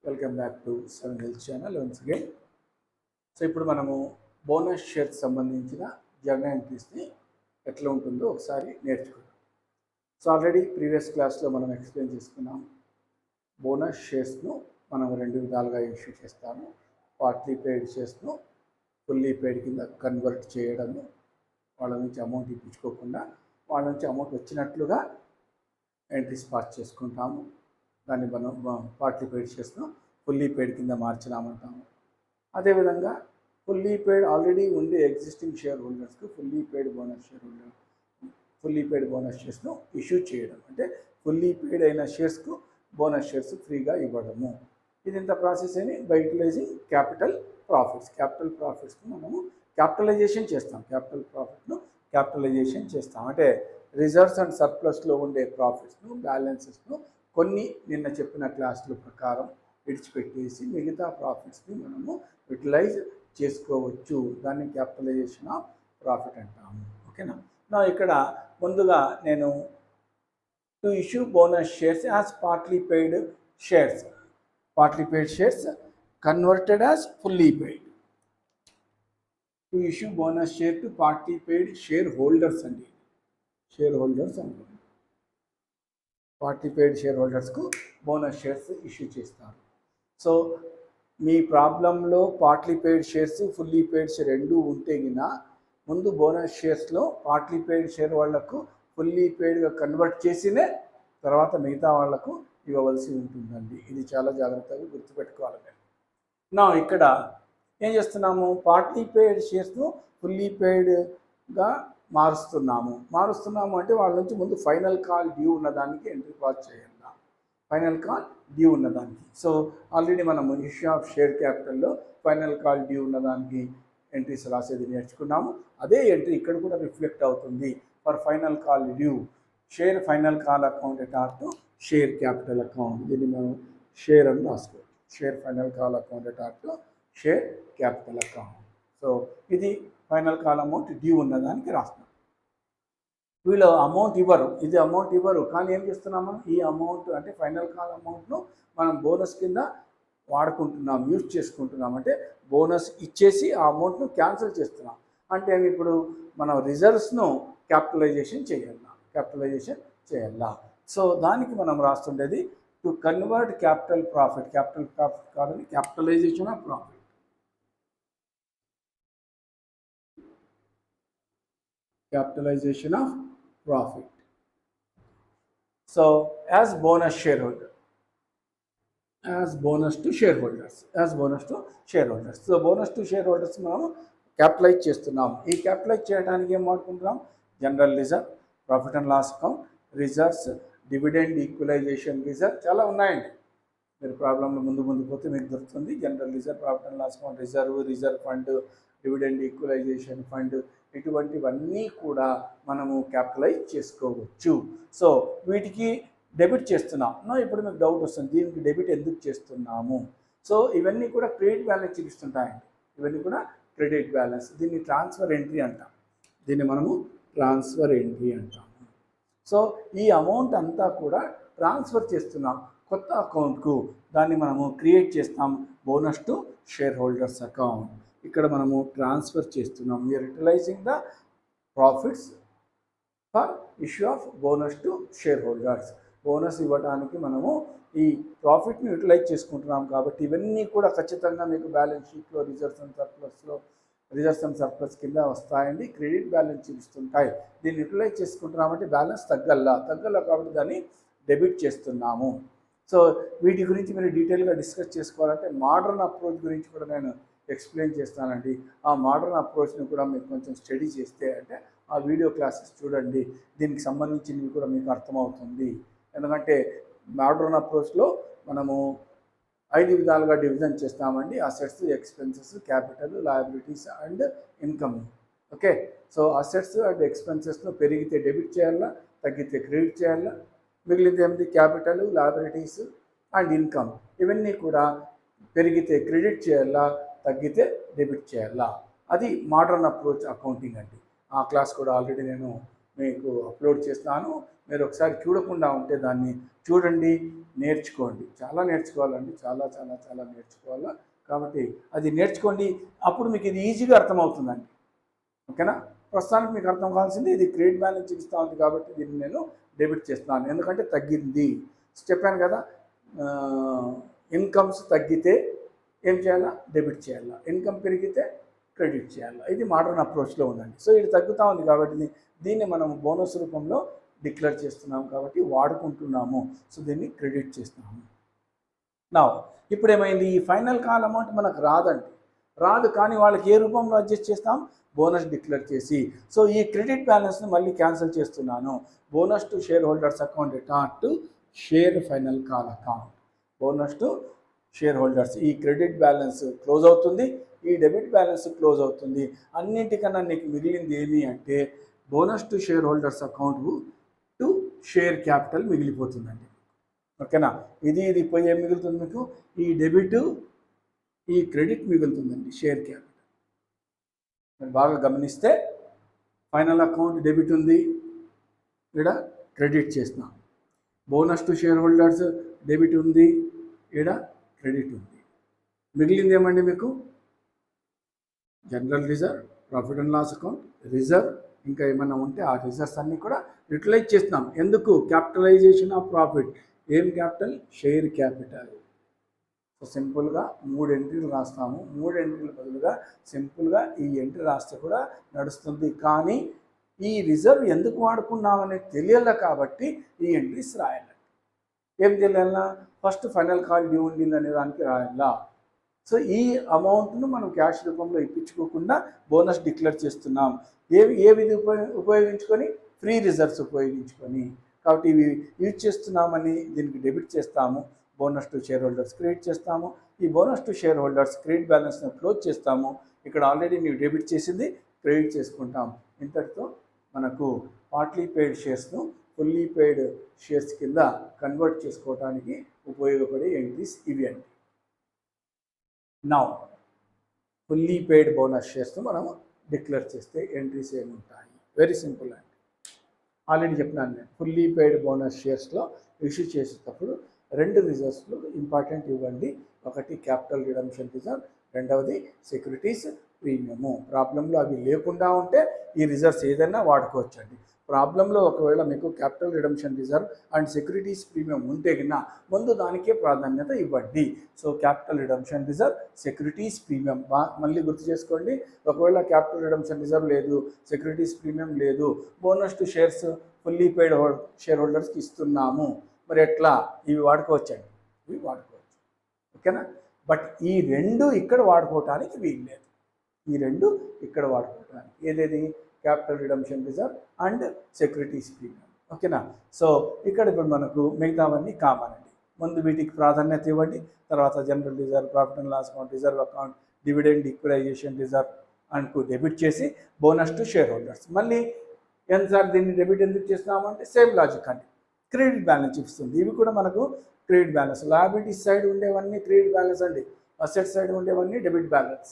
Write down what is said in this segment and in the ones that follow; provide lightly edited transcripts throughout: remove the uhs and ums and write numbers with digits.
Welcome back to seven health channel once again. So ఇప్పుడు మనము bonus shares సంబంధించిన journal ఎంట్రీస్ని ఎట్లా ఉంటుందో ఒకసారి నేర్చుకుందాం. సో ఆల్రెడీ ప్రీవియస్ క్లాస్లో మనం ఎక్స్ప్లెయిన్ చేసుకున్నాం. బోనస్ షేర్స్ను మనం రెండు విధాలుగా ఇష్యూ చేస్తాము. పార్ట్లీ పెయిడ్ షేర్స్ను ఫుల్లీ పెయిడ్ కింద కన్వర్ట్ చేయడము, వాళ్ళ నుంచి అమౌంట్ ఇప్పించుకోకుండా వాళ్ళ నుంచి అమౌంట్ వచ్చినట్లుగా ఎంట్రీస్ పాస్ చేసుకుంటాము. దాన్ని మనం పార్ట్లీ పెయిడ్ షేర్స్ను ఫుల్లీ పెయిడ్ కింద మార్చినామంటాము. అదేవిధంగా ఫుల్లీ పెయిడ్ ఆల్రెడీ ఉండే ఎగ్జిస్టింగ్ షేర్ హోల్డర్స్కు ఫుల్లీ పెయిడ్ బోనస్ షేర్స్ను ఇష్యూ చేయడం, అంటే ఫుల్లీ పెయిడ్ అయిన షేర్స్కు బోనస్ షేర్స్ ఫ్రీగా ఇవ్వడము. ఇది ఇంత ప్రాసెస్ అని బై యూటిలైజింగ్ క్యాపిటల్ ప్రాఫిట్స్ను మనము క్యాపిటలైజేషన్ చేస్తాం. క్యాపిటలైజేషన్ చేస్తాం అంటే రిజర్వ్స్ అండ్ సర్ప్లస్లో ఉండే ప్రాఫిట్స్ను, బ్యాలెన్సెస్ను కొన్ని నిన్న చెప్పిన క్లాసుల ప్రకారం విడిచిపెట్టేసి మిగతా ప్రాఫిట్స్ని మనము యూటిలైజ్ చేసుకోవచ్చు. దాన్ని క్యాపిటలైజేషన్ ఆఫ్ ప్రాఫిట్ అంటాము. ఓకేనా. నా ఇక్కడ ముందుగా నేను to issue bonus shares as partly paid shares converted as fully paid. To issue bonus share to partly paid share holders అండి. పార్టీ పెయిడ్ షేర్ హోల్డర్స్కు బోనస్ షేర్స్ ఇష్యూ చేస్తారు. సో మీ ప్రాబ్లంలో partly paid shares, fully paid share రెండు ఉంటే గినా ముందు bonus షేర్స్లో పార్ట్లీ పెయిడ్ షేర్ వాళ్లకు ఫుల్లీ పెయిడ్గా కన్వర్ట్ చేసినే తర్వాత మిగతా వాళ్లకు ఇవ్వవలసి ఉంటుందండి. ఇది చాలా జాగ్రత్తగా గుర్తుపెట్టుకోవాలి. నా ఇక్కడ ఏం చేస్తున్నాము, పార్ట్లీ పెయిడ్ షేర్స్ను ఫుల్లీ పెయిడ్గా మారుస్తున్నాము అంటే వాళ్ళ నుంచి ముందు ఫైనల్ కాల్ డ్యూ ఉన్నదానికి ఎంట్రీ పాస్ చేయాలి. సో ఆల్రెడీ మనం ఇష్యూ ఆఫ్ షేర్ క్యాపిటల్లో ఫైనల్ కాల్ డ్యూ ఉన్నదానికి ఎంట్రీస్ రాసేది నేర్చుకున్నాము. అదే ఎంట్రీ ఇక్కడ కూడా రిఫ్లెక్ట్ అవుతుంది. For final call due share final call account ఎటాట్ షేర్ క్యాపిటల్ అకౌంట్. దీన్ని మనం షేర్ అని రాసుకోవచ్చు. షేర్ ఫైనల్ కాల్ అకౌంట్ ఎటాట్ షేర్ క్యాపిటల్ అకౌంట్. సో ఇది ఫైనల్ కాల్ అమౌంట్ డ్యూ ఉన్నదానికి రాస్తాం. వీళ్ళు అమౌంట్ ఇవ్వరు కానీ ఏం చేస్తున్నాము, ఈ అమౌంట్ అంటే ఫైనల్ కాల్ అమౌంట్ను మనం బోనస్ కింద వాడుకుంటున్నాం, యూజ్ చేసుకుంటున్నాం. అంటే బోనస్ ఇచ్చేసి ఆ అమౌంట్ను క్యాన్సిల్ చేస్తున్నాం. అంటే ఇప్పుడు మనం రిజర్వ్స్ను క్యాపిటలైజేషన్ చేయాలా. సో దానికి మనం రాస్తుండేది టు కన్వర్ట్ క్యాపిటల్ ప్రాఫిట్ కాదని capitalization of profit. So as bonus to shareholders. So bonus to shareholders మనము క్యాపిటలైజ్ చేస్తున్నాం. ఈ క్యాపిటలైజ్ చేయడానికి ఏం వాడుకుంటున్నాం, general reserve, profit and loss account, reserves, dividend equalisation reserve చాలా ఉన్నాయండి. మీరు ప్రాబ్లంలో ముందు పోతే మీకు దొరుకుతుంది. General reserve, profit and loss account, reserve fund, dividend equalization fund, ఇటువంటివన్నీ కూడా మనము క్యాపిటలైజ్ చేసుకోవచ్చు. సో వీటికి డెబిట్ చేస్తున్నాం. ఇప్పుడు మీకు డౌట్ వస్తుంది, దీనికి డెబిట్ ఎందుకు చేస్తున్నాము. సో ఇవన్నీ కూడా క్రెడిట్ బ్యాలెన్స్ చూపిస్తుంటాయండి. దీన్ని ట్రాన్స్ఫర్ ఎంట్రీ అంటాం. సో ఈ అమౌంట్ అంతా కూడా ట్రాన్స్ఫర్ చేస్తున్నాం కొత్త అకౌంట్కు. దాన్ని మనము క్రియేట్ చేస్తాం bonus to share holders account. ఇక్కడ మనము ట్రాన్స్ఫర్ చేస్తున్నాం. We're utilizing the profits for issue of bonus to share holders. Bonus ఇవ్వడానికి మనము ఈ ప్రాఫిట్ని యూటిలైజ్ చేసుకుంటున్నాం. కాబట్టి ఇవన్నీ కూడా ఖచ్చితంగా మీకు బ్యాలెన్స్ షీట్లో రిజర్వ్స్ అండ్ సర్ప్లస్ కింద వస్తాయండి. క్రెడిట్ బ్యాలెన్స్ చూపిస్తుంటాయి. దీన్ని యూటిలైజ్ చేసుకుంటున్నామంటే బ్యాలెన్స్ తగ్గల్లా కాబట్టి దాన్ని డెబిట్ చేస్తున్నాము. సో వీటి గురించి మీరు డీటెయిల్గా డిస్కస్ చేసుకోవాలంటే మోడర్న్ అప్రోచ్ గురించి కూడా నేను ఎక్స్ప్లెయిన్ చేస్తానండి. ఆ మోడర్న్ అప్రోచ్ని కూడా మీరు కొంచెం స్టడీ చేస్తే అంటే ఆ వీడియో క్లాసెస్ చూడండి, దీనికి సంబంధించినవి కూడా మీకు అర్థమవుతుంది. ఎందుకంటే మోడర్న్ అప్రోచ్లో మనము 5 విధాలుగా డివిజన్ చేస్తామండి. Assets, expenses, capital, liabilities and income. Okay. So assets and ఎక్స్పెన్సెస్ను పెరిగితే డెబిట్ చేయాలా, తగ్గితే క్రెడిట్ చేయాలా, మిగిలితే ఏమిటి క్యాపిటల్, లయబిలిటీస్ అండ్ ఇన్కమ్. ఇవన్నీ కూడా పెరిగితే క్రెడిట్ చేయాలా, తగ్గితే డెబిట్ చేయాలా. అది మోడర్న్ అప్రోచ్ అకౌంటింగ్ అండి. ఆ క్లాస్ కూడా ఆల్రెడీ నేను మీకు అప్లోడ్ చేస్తాను. మీరు ఒకసారి చూడకుండా ఉంటే దాన్ని చూడండి, నేర్చుకోండి. చాలా నేర్చుకోవాలండి, చాలా చాలా చాలా నేర్చుకోవాలి. కాబట్టి అది నేర్చుకోండి, అప్పుడు మీకు ఇది ఈజీగా అర్థమవుతుందండి. ఓకేనా? ప్రస్తుతానికి మీకు అర్థం కావాల్సింది ఇది క్రెడిట్ బ్యాలెన్స్ చూపిస్తూ ఉంది కాబట్టి దీన్ని నేను డెబిట్ చేస్తున్నాను, ఎందుకంటే తగ్గింది. చెప్పాను కదా, ఇన్కమ్స్ తగ్గితే ఏం చేయాలా? డెబిట్ చేయాలా. ఇన్కమ్ పెరిగితే క్రెడిట్ చేయాలా. ఇది మోడర్న్ అప్రోచ్లో ఉందండి. సో ఇది తగ్గుతూ ఉంది కాబట్టి దీన్ని మనం బోనస్ రూపంలో డిక్లేర్ చేస్తున్నాము కాబట్టి వాడుకుంటున్నాము. సో దీన్ని క్రెడిట్ చేస్తున్నాము. నా ఇప్పుడు ఏమైంది? ఈ ఫైనల్ కాల్ అమౌంట్ మనకు రాదు, కానీ వాళ్ళకి ఏ రూపంలో అడ్జస్ట్ చేస్తాం? బోనస్ డిక్లేర్ చేసి. సో ఈ క్రెడిట్ బ్యాలెన్స్ని మళ్ళీ క్యాన్సిల్ చేస్తున్నాను. Bonus to share holders account return to share final call account. Bonus to share holders, ఈ క్రెడిట్ బ్యాలెన్స్ క్లోజ్ అవుతుంది, ఈ డెబిట్ బ్యాలెన్స్ క్లోజ్ అవుతుంది. అన్నింటికన్నా నీకు మిగిలింది ఏమి అంటే bonus to share holders account to share capital మిగిలిపోతుందండి. ఓకేనా? ఇది పోయి ఏం మిగులుతుంది మీకు? ఈ డెబిట్, ఈ క్రెడిట్ మిగులుతుందండి, షేర్ క్యాపిటల్. మీరు బాగా గమనిస్తే ఫైనల్ అకౌంట్ డెబిట్ ఉంది, ఇక్కడ క్రెడిట్ చేస్తున్నాం. Bonus to share holders debit ఉంది, ఇక్కడ క్రెడిట్ ఉంది. మిగిలింది ఏమండి మీకు? General reserve, profit and loss account, reserve, ఇంకా ఏమైనా ఉంటే ఆ రిజర్వ్స్ అన్నీ కూడా యూటిలైజ్ చేస్తున్నాం. ఎందుకు? Capitalization of profit. ఏం క్యాపిటల్? Share capital. సో సింపుల్గా 3 ఎంట్రీలు రాస్తాము. 3 ఎంట్రీల బదులుగా సింపుల్గా ఈ ఎంట్రీ రాస్తే కూడా నడుస్తుంది. కానీ ఈ రిజర్వ్ ఎందుకు వాడుకున్నామనేది తెలియాలి కాబట్టి ఈ ఎంట్రీస్ రాయాలి. ఏం తెలియాలా? ఫస్ట్ ఫైనల్ కాల్ డ్యూ ఉండింది అనే దానికి రాయాలా. సో ఈ అమౌంట్ను మనం క్యాష్ రూపంలో ఇప్పించుకోకుండా బోనస్ డిక్లేర్ చేస్తున్నాం. ఏ విధి ఉపయోగించుకొని? ఫ్రీ రిజర్వ్స్ ఉపయోగించుకొని. కాబట్టి ఇవి యూజ్ చేస్తున్నామని దీనికి డెబిట్ చేస్తాము. Bonus to share holders create చేస్తాము. ఈ bonus to share holders credit బ్యాలెన్స్ని క్లోజ్ చేస్తాము. ఇక్కడ ఆల్రెడీ నీవు డెబిట్ చేసింది క్రెడిట్ చేసుకుంటాం. ఇంతటితో మనకు పార్ట్లీ పెయిడ్ షేర్స్ను ఫుల్లీ పెయిడ్ షేర్స్ కింద కన్వర్ట్ చేసుకోవడానికి ఉపయోగపడే ఎంట్రీస్ ఇవి అండి. నౌ ఫుల్లీ పెయిడ్ బోనస్ షేర్స్ను మనం డిక్లేర్ చేస్తే ఎంట్రీస్ ఏముంటాయి? వెరీ సింపుల్ అండి. ఆల్రెడీ చెప్పినాను నేను, ఫుల్లీ పెయిడ్ బోనస్ షేర్స్లో ఇష్యూ చేసేటప్పుడు 2 రిజర్వ్స్లు ఇంపార్టెంట్ ఇవ్వండి. ఒకటి క్యాపిటల్ రిడమ్షన్ రిజర్వ్, రెండవది సెక్యూరిటీస్ ప్రీమియము. ప్రాబ్లంలో అవి లేకుండా ఉంటే ఈ రిజర్వ్స్ ఏదైనా వాడుకోవచ్చండి. ప్రాబ్లంలో ఒకవేళ మీకు capital redemption reserve and securities premium ఉంటే కింద ముందు దానికే ప్రాధాన్యత ఇవ్వండి. So capital redemption reserve, securities premium మళ్ళీ గుర్తు చేసుకోండి. ఒకవేళ క్యాపిటల్ రిడమ్షన్ రిజర్వ్ లేదు, సెక్యూరిటీస్ ప్రీమియం లేదు, bonus to shares fully paid share హోల్డర్స్కి ఇస్తున్నాము, మరి ఎట్లా? ఇవి వాడుకోవచ్చండి, ఇవి వాడుకోవచ్చు. ఓకేనా? బట్ ఈ 2 ఇక్కడ వాడుకోవటానికి వీలు లేదు. ఈ 2 ఇక్కడ వాడుకోవటానికి ఏదేది? Capital redemption reserve and securities premium. ఓకేనా? సో ఇక్కడ ఇప్పుడు మనకు మిగతావన్నీ కామన్ అండి. ముందు వీటికి ప్రాధాన్యత ఇవ్వండి, తర్వాత general reserve, profit and loss account, reserve account, dividend equalisation reserve and debit చేసి బోనస్ టు షేర్ హోల్డర్స్. మళ్ళీ ఎన్నిసార్లు దీన్ని డెబిట్ ఎందుకు చేస్తున్నామంటే సేమ్ లాజిక్ అండి, క్రెడిట్ బ్యాలెన్స్ చూపిస్తుంది. ఇవి కూడా మనకు క్రెడిట్ బ్యాలెన్స్. లయబిలిటీ సైడ్ ఉండేవన్నీ క్రెడిట్ బ్యాలెన్స్ అండి, అసెట్ సైడ్ ఉండేవన్నీ డెబిట్ బ్యాలెన్స్.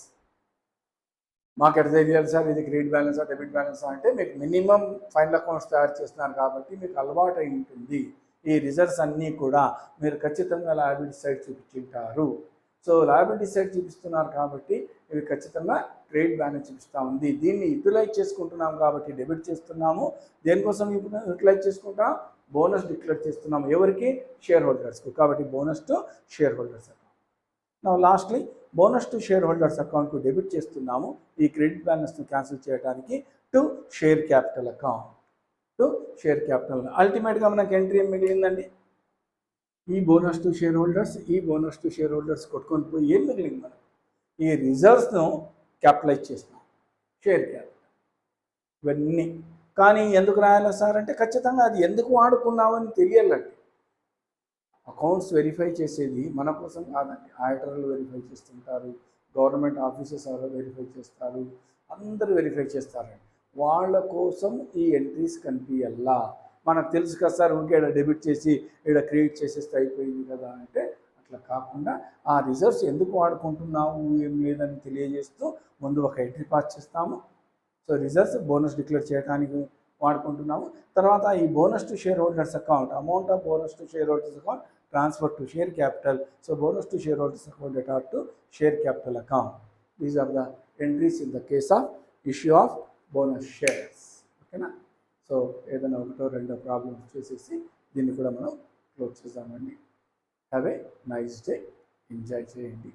మాకు ఎట్లా తెలియాలి సార్ ఇది క్రెడిట్ బ్యాలెన్సా డెబిట్ బ్యాలెన్సా అంటే, మీకు మినిమం ఫైనల్ అకౌంట్స్ తయారు చేస్తున్నారు కాబట్టి మీకు అలవాటు అయి ఉంటుంది. ఈ రిజర్వ్స్ అన్నీ కూడా మీరు ఖచ్చితంగా లయబిలిటీ సైడ్ చూపించుంటారు. సో లయబిలిటీ సైడ్ చూపిస్తున్నారు కాబట్టి ఇవి ఖచ్చితంగా క్రెడిట్ బ్యాలెన్స్ చూపిస్తూ ఉంది. దీన్ని యూటిలైజ్ చేసుకుంటున్నాం కాబట్టి డెబిట్ చేస్తున్నాము. దేనికోసం యూటిలైజ్ చేసుకుంటాం? బోనస్ డిక్లేర్ చేస్తున్నాము. ఎవరికి? షేర్ హోల్డర్స్కు. కాబట్టి bonus to share holders account. నా lastly bonus to share holders అకౌంట్కు డెబిట్ చేస్తున్నాము. ఈ క్రెడిట్ బ్యాలెన్స్ను క్యాన్సిల్ చేయడానికి to share capital account, to share capital. అల్టిమేట్గా మనకు ఎంట్రీ ఏం మిగిలిందండి? ఈ బోనస్ టు షేర్ హోల్డర్స్, ఈ బోనస్ టు షేర్ హోల్డర్స్ కొట్టుకొని పోయి ఏం మిగిలింది మనకు? ఈ రిజర్వ్స్ను క్యాపిటలైజ్ చేసినాం, షేర్ క్యాపిటల్. ఇవన్నీ కానీ ఎందుకు రాయాలి సార్ అంటే, ఖచ్చితంగా అది ఎందుకు వాడుకున్నామని తెలియాలండి. అకౌంట్స్ వెరిఫై చేసేది మన కోసం కాదండి, ఆడిటర్లు వెరిఫై చేస్తుంటారు, గవర్నమెంట్ ఆఫీసర్స్ వెరిఫై చేస్తారు, అందరూ వెరిఫై చేస్తారండి. వాళ్ళ కోసం ఈ ఎంట్రీస్ కనిపించల్లా. మనకు తెలుసు కదా సార్, ఊరికే డెబిట్ చేసి ఇక్కడ క్రియేట్ చేసేస్తే అయిపోయింది కదా అంటే, అట్లా కాకుండా ఆ రిజర్వ్స్ ఎందుకు వాడుకుంటున్నాము ఏం లేదని తెలియజేస్తూ ముందు ఒక ఎంట్రీ పాస్ చేస్తాము. సో రిజర్వ్స్ బోనస్ డిక్లేర్ చేయడానికి వాడుకుంటున్నాము. తర్వాత ఈ bonus to share holders account, amount of bonus to share holders account transfer to share capital. So bonus to share holders account debtor to share capital account. These are the entries in the case of issue of bonus shares. ఓకేనా? సో ఏదైనా ఒకటో రెండో problems చేసేసి దీన్ని కూడా మనం close చేద్దామండి. Have a nice day. Enjoy చేయండి.